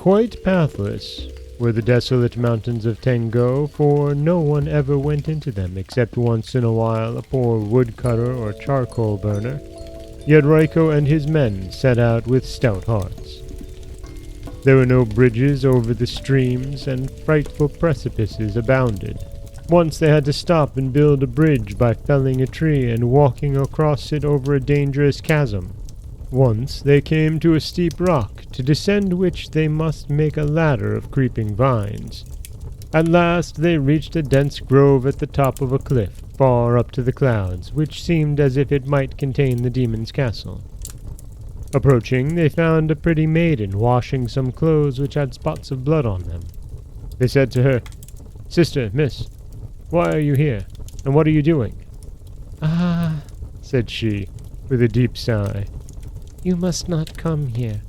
quite pathless were the desolate mountains of Tengo, for no one ever went into them except once in a while a poor woodcutter or charcoal burner. Yet Raiko and his men set out with stout hearts. There were no bridges over the streams, and frightful precipices abounded. Once they had to stop and build a bridge by felling a tree and walking across it over a dangerous chasm. Once they came to a steep rock, to descend which they must make a ladder of creeping vines. At last they reached a dense grove at the top of a cliff, far up to the clouds, which seemed as if it might contain the demon's castle. Approaching, they found a pretty maiden washing some clothes which had spots of blood on them. They said to her, "Sister, miss, why are you here, and what are you doing?" "Ah," said she, with a deep sigh. "You must not come here.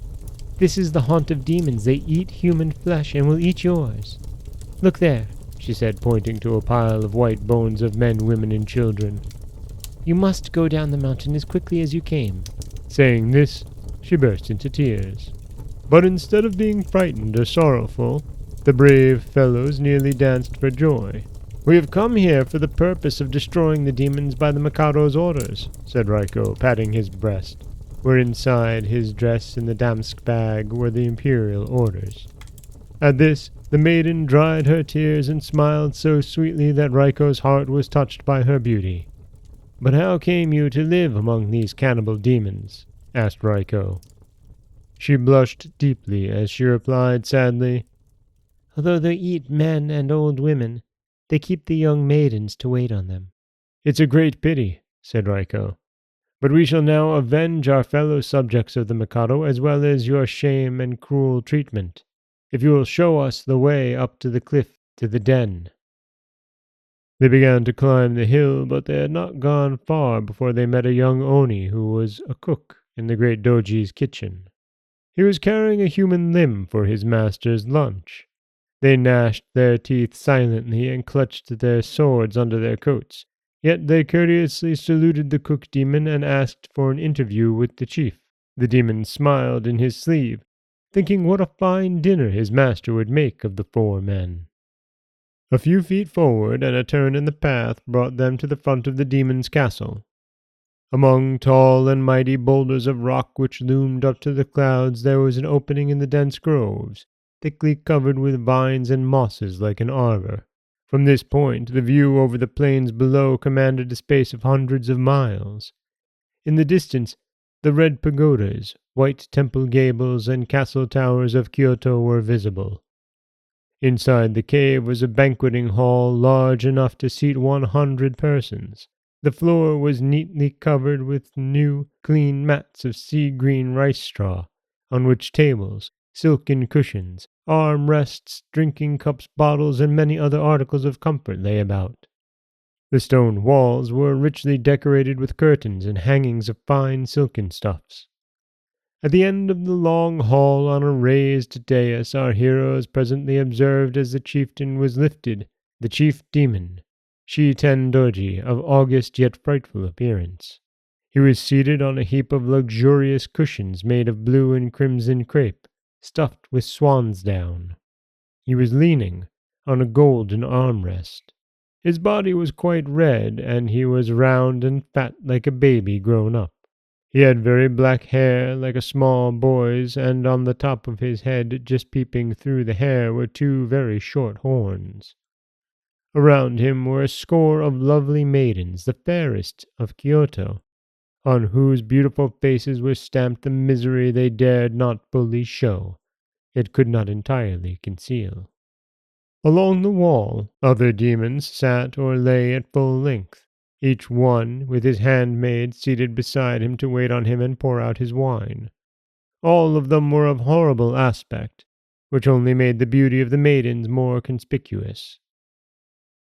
This is the haunt of demons. They eat human flesh and will eat yours. Look there," she said, pointing to a pile of white bones of men, women, and children. "You must go down the mountain as quickly as you came." Saying this, she burst into tears. But instead of being frightened or sorrowful, the brave fellows nearly danced for joy. "We have come here for the purpose of destroying the demons by the Mikado's orders," said Raiko, patting his breast, where inside his dress in the damask bag were the imperial orders. At this, the maiden dried her tears and smiled so sweetly that Raiko's heart was touched by her beauty. "But how came you to live among these cannibal demons?" asked Raiko. She blushed deeply as she replied sadly, "Although they eat men and old women, they keep the young maidens to wait on them." "It's a great pity," said Raiko. "But we shall now avenge our fellow subjects of the Mikado, as well as your shame and cruel treatment, if you will show us the way up to the cliff to the den." They began to climb the hill, but they had not gone far before they met a young Oni who was a cook in the great Doji's kitchen. He was carrying a human limb for his master's lunch. They gnashed their teeth silently and clutched their swords under their coats. Yet they courteously saluted the cook demon and asked for an interview with the chief. The demon smiled in his sleeve, thinking what a fine dinner his master would make of the four men. A few feet forward and a turn in the path brought them to the front of the demon's castle. Among tall and mighty boulders of rock which loomed up to the clouds there was an opening in the dense groves, thickly covered with vines and mosses like an arbor. From this point, the view over the plains below commanded a space of hundreds of miles. In the distance, the red pagodas, white temple gables, and castle towers of Kyoto were visible. Inside the cave was a banqueting hall large enough to seat 100 persons. The floor was neatly covered with new, clean mats of sea-green rice straw, on which tables, silken cushions, arm-rests, drinking cups, bottles, and many other articles of comfort lay about. The stone walls were richly decorated with curtains and hangings of fine silken stuffs. At the end of the long hall on a raised dais our heroes presently observed as the chieftain was lifted, the chief demon, Shi-Ten Doji, of august yet frightful appearance. He was seated on a heap of luxurious cushions made of blue and crimson crepe, stuffed with swan's down. He was leaning on a golden armrest. His body was quite red, and he was round and fat like a baby grown up. He had very black hair like a small boy's, and on the top of his head, just peeping through the hair, were two very short horns. Around him were a score of lovely maidens, the fairest of Kyoto, on whose beautiful faces was stamped the misery they dared not fully show, yet could not entirely conceal. Along the wall, other demons sat or lay at full length, each one with his handmaid seated beside him to wait on him and pour out his wine. All of them were of horrible aspect, which only made the beauty of the maidens more conspicuous.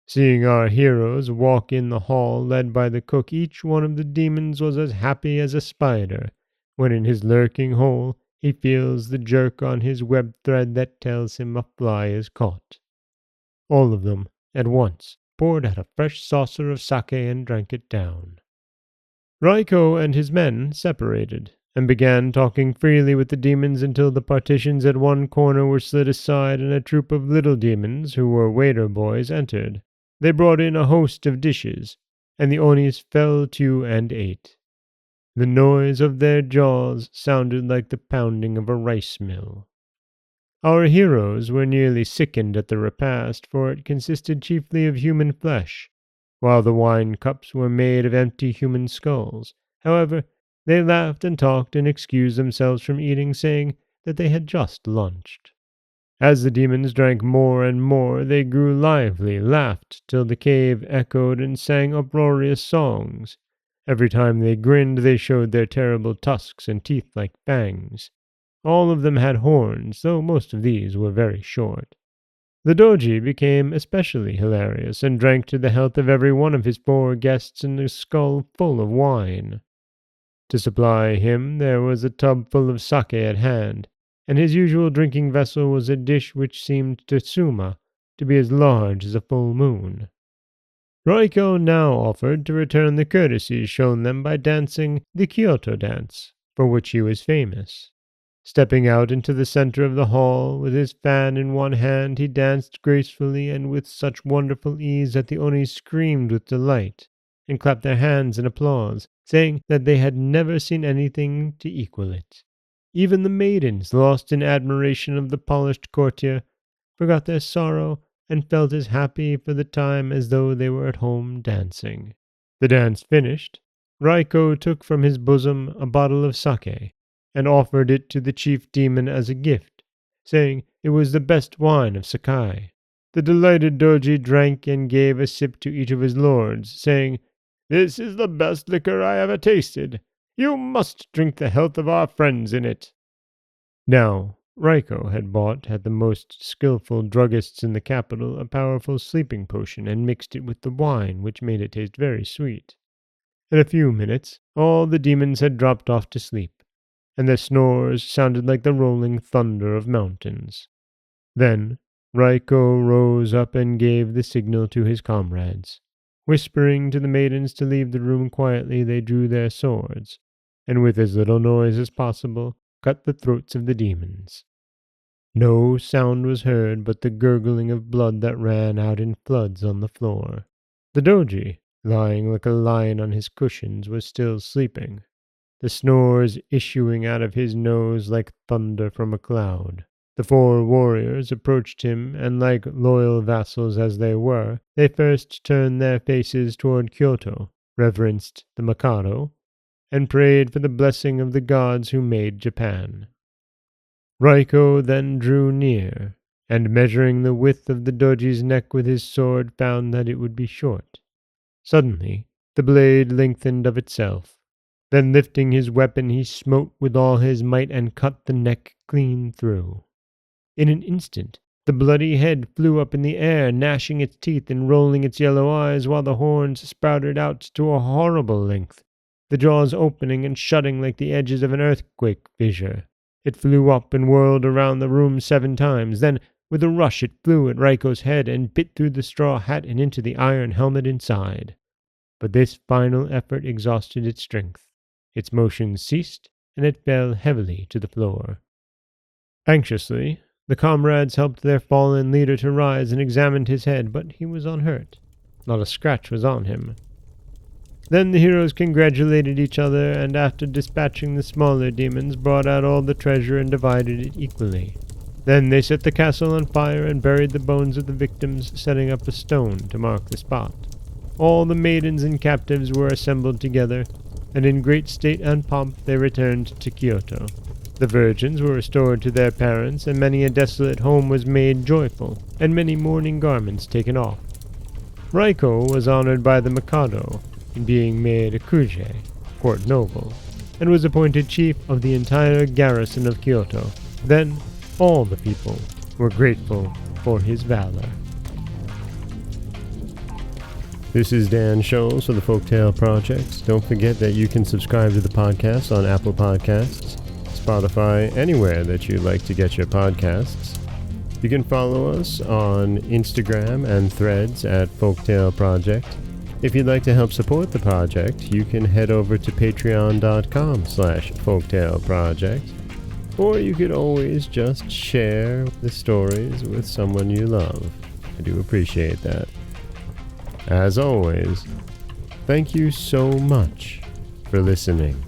Seeing our heroes walk in the hall led by the cook, each one of the demons was as happy as a spider, when in his lurking hole he feels the jerk on his web thread that tells him a fly is caught. All of them, at once, poured out a fresh saucer of sake and drank it down. Raiko and his men separated, and began talking freely with the demons until the partitions at one corner were slid aside and a troop of little demons, who were waiter boys, entered. They brought in a host of dishes, and the Onis fell to and ate. The noise of their jaws sounded like the pounding of a rice mill. Our heroes were nearly sickened at the repast, for it consisted chiefly of human flesh, while the wine cups were made of empty human skulls. However, they laughed and talked and excused themselves from eating, saying that they had just lunched. As the demons drank more and more, they grew lively, laughed till the cave echoed, and sang uproarious songs. Every time they grinned, they showed their terrible tusks and teeth like fangs. All of them had horns, though most of these were very short. The Doji became especially hilarious, and drank to the health of every one of his 4 guests in a skull full of wine. To supply him there was a tub full of sake at hand, and his usual drinking vessel was a dish which seemed to Suma to be as large as a full moon. Raiko now offered to return the courtesies shown them by dancing the Kyoto dance, for which he was famous. Stepping out into the center of the hall, with his fan in one hand, he danced gracefully and with such wonderful ease that the Onis screamed with delight, and clapped their hands in applause, saying that they had never seen anything to equal it. Even the maidens, lost in admiration of the polished courtier, forgot their sorrow and felt as happy for the time as though they were at home dancing. The dance finished, Raiko took from his bosom a bottle of sake, and offered it to the chief demon as a gift, saying it was the best wine of Sakai. The delighted Doji drank and gave a sip to each of his lords, saying, "This is the best liquor I ever tasted. You must drink the health of our friends in it." Now, Raiko had bought at the most skillful druggists in the capital a powerful sleeping potion and mixed it with the wine, which made it taste very sweet. In a few minutes, all the demons had dropped off to sleep, and their snores sounded like the rolling thunder of mountains. Then Raiko rose up and gave the signal to his comrades. Whispering to the maidens to leave the room quietly, they drew their swords, and with as little noise as possible, cut the throats of the demons. No sound was heard but the gurgling of blood that ran out in floods on the floor. The Doji, lying like a lion on his cushions, was still sleeping, the snores issuing out of his nose like thunder from a cloud. The 4 warriors approached him, and like loyal vassals as they were, they first turned their faces toward Kyoto, reverenced the Mikado, and prayed for the blessing of the gods who made Japan. Raiko then drew near, and measuring the width of the Doji's neck with his sword, found that it would be short. Suddenly, the blade lengthened of itself. Then lifting his weapon, he smote with all his might and cut the neck clean through. In an instant, the bloody head flew up in the air, gnashing its teeth and rolling its yellow eyes, while the horns sprouted out to a horrible length, the jaws opening and shutting like the edges of an earthquake fissure. It flew up and whirled around the room 7 times. Then, with a rush, it flew at Raiko's head and bit through the straw hat and into the iron helmet inside. But this final effort exhausted its strength. Its motion ceased, and it fell heavily to the floor. Anxiously, the comrades helped their fallen leader to rise and examined his head, but he was unhurt. Not a scratch was on him. Then the heroes congratulated each other, and after dispatching the smaller demons, brought out all the treasure and divided it equally. Then they set the castle on fire and buried the bones of the victims, setting up a stone to mark the spot. All the maidens and captives were assembled together, and in great state and pomp they returned to Kyoto. The virgins were restored to their parents, and many a desolate home was made joyful, and many mourning garments taken off. Raiko was honored by the Mikado in being made a kuje, court noble, and was appointed chief of the entire garrison of Kyoto. Then all the people were grateful for his valor. This is Dan Scholes for the Folktale Project. Don't forget that you can subscribe to the podcast on Apple Podcasts, Spotify, anywhere that you like to get your podcasts. You can follow us on Instagram and Threads at Folktale Project. If you'd like to help support the project, you can head over to patreon.com/Folktale Project, or you could always just share the stories with someone you love. I do appreciate that. As always, thank you so much for listening.